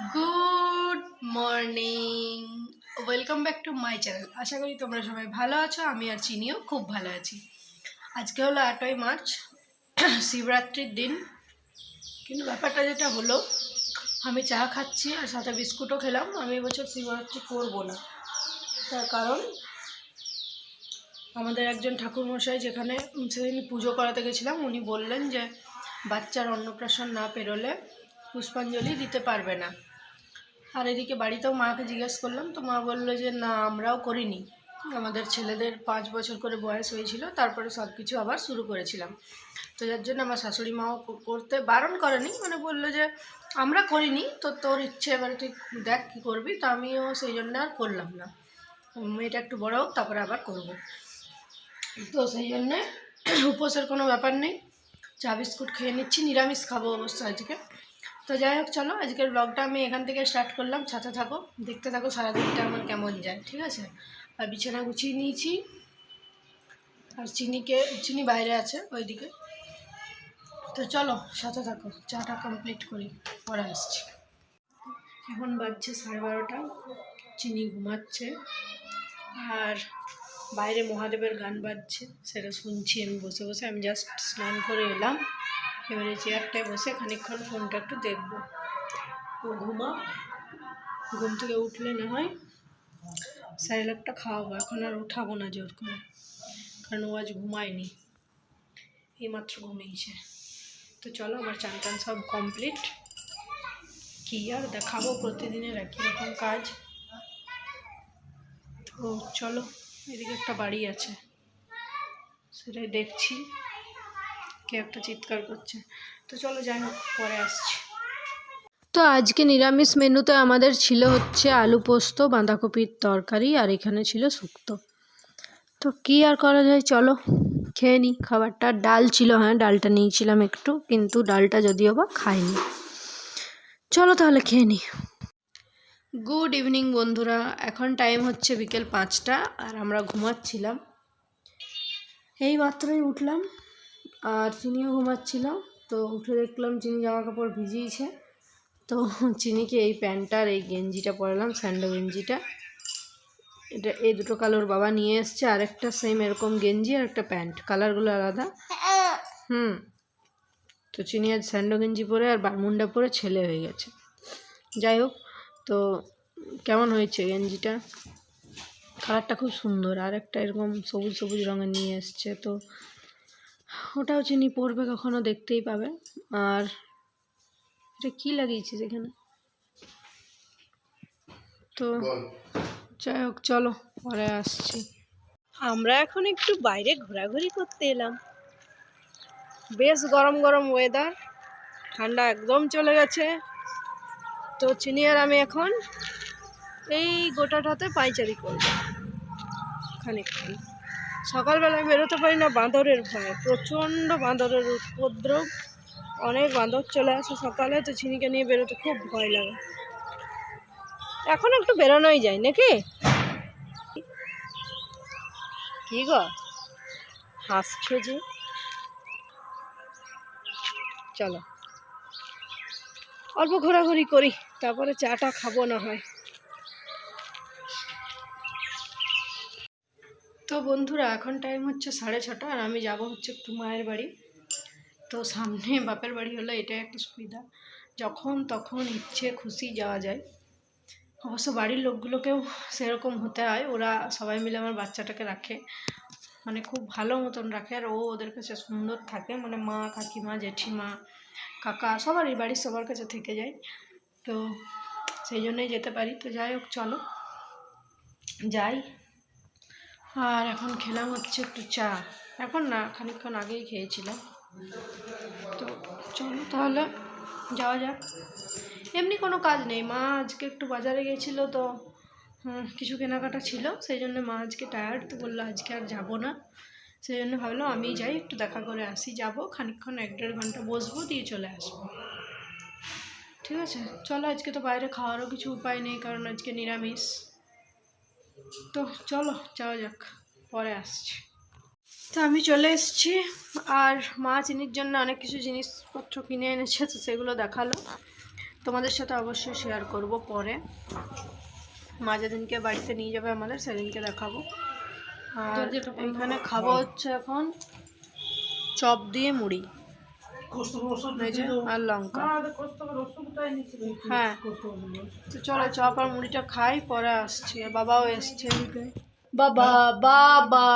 Good morning, welcome back to my channel. আশা করি তোমরা সবাই ভালো আছো। আমি আর চিনিও খুব ভালো আছি। আজকে হলো 8ই মার্চ, শিবরাত্রির দিন। কিন্তু ব্যাপারটা যেটা হলো, আমি চা খাচ্ছি আর সাথে বিস্কুটও খেলাম। আমি এবছর শিবরাত্রি করবো না, তার কারণ আমাদের একজন ঠাকুরমশাই যেখানে সেদিন পুজো করাতে গেছিলাম, উনি বললেন যে বাচ্চার অন্নপ্রাশন না পেরোলে পুষ্পাঞ্জলি দিতে পারবে না। আর এদিকে বাড়িতেও মাকে জিজ্ঞেস করলাম, তো মা বললো যে না, আমরাও করিনি। আমাদের ছেলেদের 5 বছর করে বয়স হয়েছিল, তারপরে সব কিছু আবার শুরু করেছিলাম। তো যার জন্য আমার শাশুড়ি মাও করতে বারণ করেনি, মানে বললো যে আমরা করিনি, তো তোর ইচ্ছে, এবারে তুই দেখ কী করবি। তো আমিও সেই জন্য আর করলাম না। মেয়েটা একটু বড় হোক, তারপরে আবার করব। তো সেই জন্যে উপোসের কোনো ব্যাপার নেই, চা বিস্কুট খেয়ে নিচ্ছি। নিরামিষ খাবো অবশ্য আজকে। তো যাই হোক, চলো আজকের ব্লগটা আমি এখান থেকে স্টার্ট করলাম। সাথে থাকো, দেখতে থাকো সারাদিনটা আমার কেমন যায়, ঠিক আছে? আর বিছানা গুছিয়ে নিয়েছি, আর চিনি বাইরে আছে ওইদিকে। তো চলো সাথে থাকো, চাটা কমপ্লিট করি, পরে আসছি। এখন বাজছে 12:30, চিনি ঘুমাচ্ছে, আর বাইরে মহাদেবের গান বাজছে, সেটা শুনছি আমি বসে বসে। আমি জাস্ট স্নান করে এলাম, এবারে চেয়ারটায় বসে খানিকক্ষণ ফোনটা একটু দেখবো। ও ঘুমা, ঘুম থেকে উঠলে না হয় স্যারেলাকটা খাওয়াবো। এখন আর উঠাবো না জোর করে, কারণ ও আজ ঘুমায়নি, এইমাত্র ঘুমিয়েছে। তো চলো, আমার চান টান সব কমপ্লিট। কী আর দেখাবো, প্রতিদিনের একই রকম কাজ। তো চলো, এদিকে একটা বাড়ি আছে, সেটাই দেখছি, কে একটা চিৎকার করছে। তো চলো যাই হোক, পরে আসছি। তো আজকে নিরামিষ মেনুতে আমাদের ছিল হচ্ছে আলু পোস্ত, বাঁধাকপির তরকারি, আর এখানে ছিল শুক্তো। তো কী আর করা যায়, চলো খেয়ে নিই খাবারটা। ডাল ছিল, হ্যাঁ ডালটা নিয়েছিলাম একটু, কিন্তু ডালটা যদিও বা খাইনি। চলো তাহলে খেয়ে নিই। গুড ইভিনিং বন্ধুরা, এখন টাইম হচ্ছে বিকেল 5টা, আর আমরা ঘুমাচ্ছিলাম। এই মাত্রই উঠলাম, আর চিনিও ঘুমাচ্ছিল। তো উঠে দেখলাম চিনি জামা কাপড় ভিজিয়েছে। তো চিনিকে এই প্যান্টটা আর এই গেঞ্জিটা পরালাম, স্যান্ডো গেঞ্জিটা। এই দুটো কালোর বাবা নিয়ে এসছে, আর একটা সেম এরকম গেঞ্জি আর একটা প্যান্ট, কালারগুলো আলাদা। তো চিনি আজ স্যান্ডো গেঞ্জি পরে আর বারমুন্ডা পরে ছেলে হয়ে গেছে। যাই হোক, তো কেমন হয়েছে গেঞ্জিটা? কালারটা খুব সুন্দর, আর একটা এরকম সবুজ সবুজ রঙের নিয়ে এসছে। তো ওটাও চিনি পরবে, কখনো দেখতেই পাবে। আর এটা কী লাগিয়েছিস এখানে? তো যাই হোক, চলো পরে আসছি। আমরা এখন একটু বাইরে ঘোরাঘুরি করতে এলাম। বেশ গরম গরম ওয়েদার, ঠান্ডা একদম চলে গেছে। তো চিনি আর আমি এখন এই গোটাটাতে পায়চারি করবো খানিকক্ষণ। সকালবেলায় বেরোতে পারি না, বাঁদরের ভয়, প্রচণ্ড বাঁদরের উপদ্রব। অনেক বাঁদর চলে আসে সকালে, তো চিনিকে নিয়ে বেরোতে খুব ভয় লাগে। এখন একটু বেরোনোই যায় নাকি? কি গো হাসছো যে? চলো অল্প ঘোরাঘুরি করি, তারপরে চাটা খাবো না হয়। তো বন্ধুরা, এখন টাইম হচ্ছে 6:30, আর আমি যাব হচ্ছে একটু মায়ের বাড়ি। তো সামনে বাপের বাড়ি হলে এটা একটা সুবিধা, যখন তখন ইচ্ছে খুশি যাওয়া যায়। অবশ্য বাড়ির লোকগুলোকেও সেরকম হতে হয়, ওরা সবাই মিলে আমার বাচ্চাটাকে রাখে, মানে খুব ভালো মতন রাখে, আর ও ওদের কাছে সুন্দর থাকে, মানে মা, কাকিমা, জেঠিমা, কাকা, সবারই বাড়ির সবার কাছে থেকে যায়। তো সেই জন্যই যেতে পারি। তো যাই হোক, চলো যাই। আর এখন খেলাম হচ্ছে একটু চা, এখন না খানিকক্ষণ আগেই খেয়েছিলাম। তো চলো তাহলে যাওয়া যাক। এমনি কোনো কাজ নেই, মা আজকে একটু বাজারে গিয়েছিলো, তো কিছু কেনাকাটা ছিল, সেই জন্য মা আজকে টায়ার্ড, তো বললো আজকে আর যাবো না। সেই জন্য ভাবলাম আমি যাই, একটু দেখা করে আসি। যাবো খানিকক্ষণ, 1-1.5 ঘন্টা বসবো, দিয়ে চলে আসবো। ঠিক আছে, চলো। আজকে তো বাইরে খাওয়ারও কিছু উপায় নেই, কারণ আজকে নিরামিষ। তো চলো যাওয়া যাক, পরে আসছি। তো আমি চলে এসেছি, আর মা চিনির জন্য অনেক কিছু জিনিসপত্র কিনে এনেছে, তো সেগুলো দেখালো। তোমাদের সাথে অবশ্যই শেয়ার করব পরে। মা যেদিনকে বাড়িতে নিয়ে যাবে আমাদের সেদিনকে দেখাবো। আর এইখানে খাবো হচ্ছে এখন চপ দিয়ে মুড়ি আর লঙ্কা। হ্যাঁ, তো চলো চপ আর মুড়িটা খাই, পরে আসছি। আর বাবাও এসছে। বাবা বাবা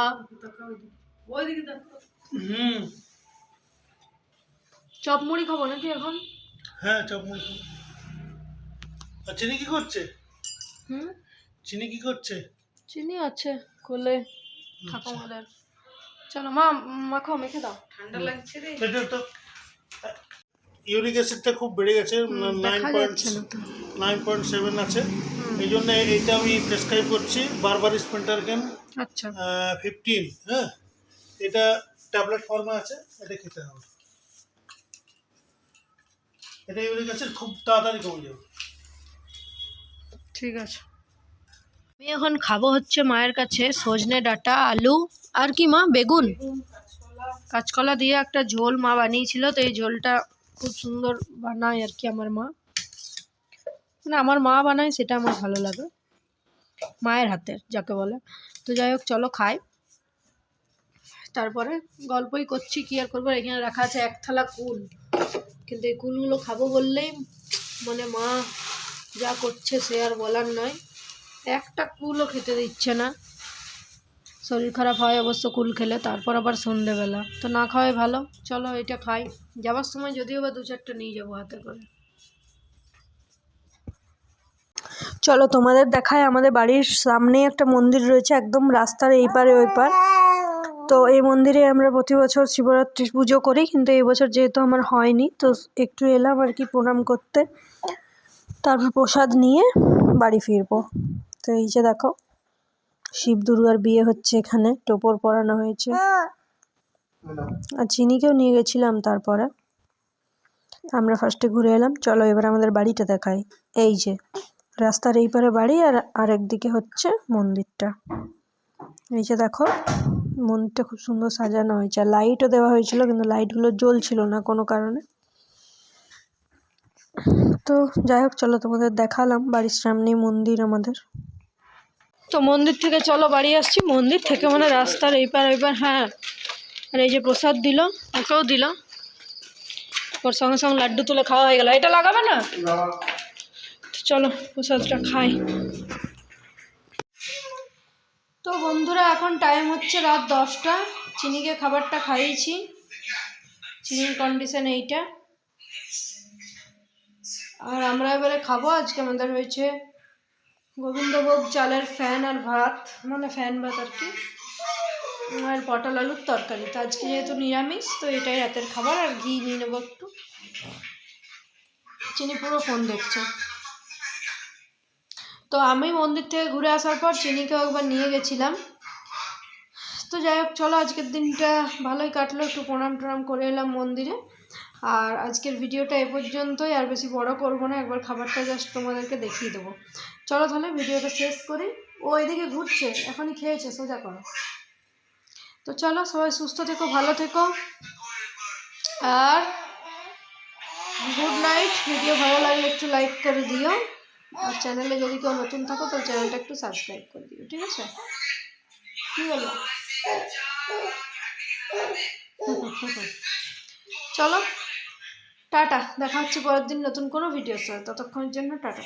চপ মুড়ি খাবো নাকি এখন? হ্যাঁ, চপ মুড়ি খাবো। আর চিনি কি করছে? চিনি কি করছে? চিনি আছে কোলে ঠাকুমাদের। চলো মা, মাখো, মেখে দাও, ঠান্ডা লাগছে রে। এটা তো ইউরিক অ্যাসিডটা খুব বেড়ে গেছে, 9.7 আছে। এই জন্য এইটা আমি প্রেসক্রাইব করছি, বারবার স্পেন্টারকেন। আচ্ছা 15। হ্যাঁ, এটা ট্যাবলেট ফর্মে আছে, এটা খেতে হবে। এটা ইউরিক অ্যাসিড খুব তাড়াতাড়ি কমে যাবে। ঠিক আছে। আমি এখন খাবো হচ্ছে মায়ের কাছে সজনে ডাঁটা, আলু আর কি মা, বেগুন, কাঁচকলা দিয়ে একটা ঝোল মা বানিয়েছিল। তো এই ঝোলটা খুব সুন্দর বানায় আর কি আমার মা, মানে আমার মা বানায়, সেটা আমার ভালো লাগে, মায়ের হাতের যাকে বলে। তো যাই হোক, চলো খাই। তারপরে গল্পই করছি, কি আর করবো। এখানে রাখা আছে এক থালা কুল, কিন্তু এই কুলগুলো খাবো বললেই মানে মা যা করছে সে আর বলার নয়। একটা কুলও খেতে দিচ্ছে না। শরীর খারাপ হয় অবশ্য কুল খেলে, তারপর আবার সন্ধেবেলা, তো না খাওয়াই ভালো। চলো এটা খাই, যাবার সময় যদিও বা 2-4টা নিয়ে যাবো হাতে করে। চলো তোমাদের দেখায়, আমাদের বাড়ির সামনে একটা মন্দির রয়েছে, একদম রাস্তার এই পারে ওই পার। তো এই মন্দিরে আমরা প্রতি বছর শিবরাত্রি পুজো করি, কিন্তু এই বছর যেহেতু আমার হয়নি, তো একটু এলাম আর কি প্রণাম করতে, তারপর প্রসাদ নিয়ে বাড়ি ফিরবো। তো এই যে দেখো, শিব দুর্গার বিয়ে হচ্ছে এখানে, টোপর পরানো হয়েছে। আর চিনিকেও নিয়ে গেছিলাম। তারপরে আমরা ফার্স্টে ঘুরে এলাম। চলো এবার আমাদের বাড়িটা দেখাই। এই যে রাস্তার এই পারে বাড়ি, আর আরেকদিকে হচ্ছে মন্দিরটা। এই যে দেখো, মন্দিরটা খুব সুন্দর সাজানো হয়েছে, আর লাইটও দেওয়া হয়েছিল, কিন্তু লাইটগুলো জ্বলছিল না কোনো কারণে। তো যাই হোক, চলো তোমাদের দেখালাম বাড়ির সামনেই মন্দির আমাদের। তো মন্দির থেকে চলো বাড়ি আসছি, মন্দির থেকে মানে রাস্তার এই পার ওই পার। হ্যাঁ, আর এই যে প্রসাদ দিল, ওকেও দিল, ওর সঙ্গে সঙ্গে লাড্ডু তুলে খাওয়া হয়ে গেল। এটা লাগাবে না? চলো প্রসাদটা খাই। তো বন্ধুরা, এখন টাইম হচ্ছে রাত 10টা। চিনিকে খাবারটা খাইয়েছি, চিনির কন্ডিশন এইটা। আর আমরা এবারে খাবো। আজকে আমাদের হয়েছে গোবিন্দভোগ চালের ফ্যান আর ভাত, মানে ফ্যান ভাত আর কি, আর পটল আলুর তরকারি। তো আজকে যেহেতু নিরামিষ, তো এটাই রাতের খাবার। আর ঘি নিয়ে নেবো একটু। চিনি পুরো ফোন দেখছে। তো আমি মন্দির থেকে ঘুরে আসার পর চিনিকেও একবার নিয়ে গেছিলাম। তো যাই হোক, চলো আজকের দিনটা ভালোই কাটলো, একটু প্রণাম টনাম করে এলাম মন্দিরে। আর আজকের ভিডিওটা এ পর্যন্তই, আর বেশি বড় করবো না, একবার খাবারটা জাস্ট তোমাদেরকে দেখিয়ে দেবো। চলো তাহলে ভিডিওটা শেষ করি। ও এদিকে ঘুরছে, এখনই খেয়েছে, সোজা করো। তো চলো, সবাই সুস্থ থেকো, ভালো থেকো, আর গুড নাইট। ভিডিও ভালো লাগলে একটু লাইক করে দিও, আর চ্যানেলে যদি কেউ নতুন থাকো তাহলে চ্যানেলটা একটু সাবস্ক্রাইব করে দিও, ঠিক আছে? কি হলো? চলো টাটা, দেখা হচ্ছে পরের দিন নতুন কোনো ভিডিওর সাথে। ততক্ষণের জন্য টাটা।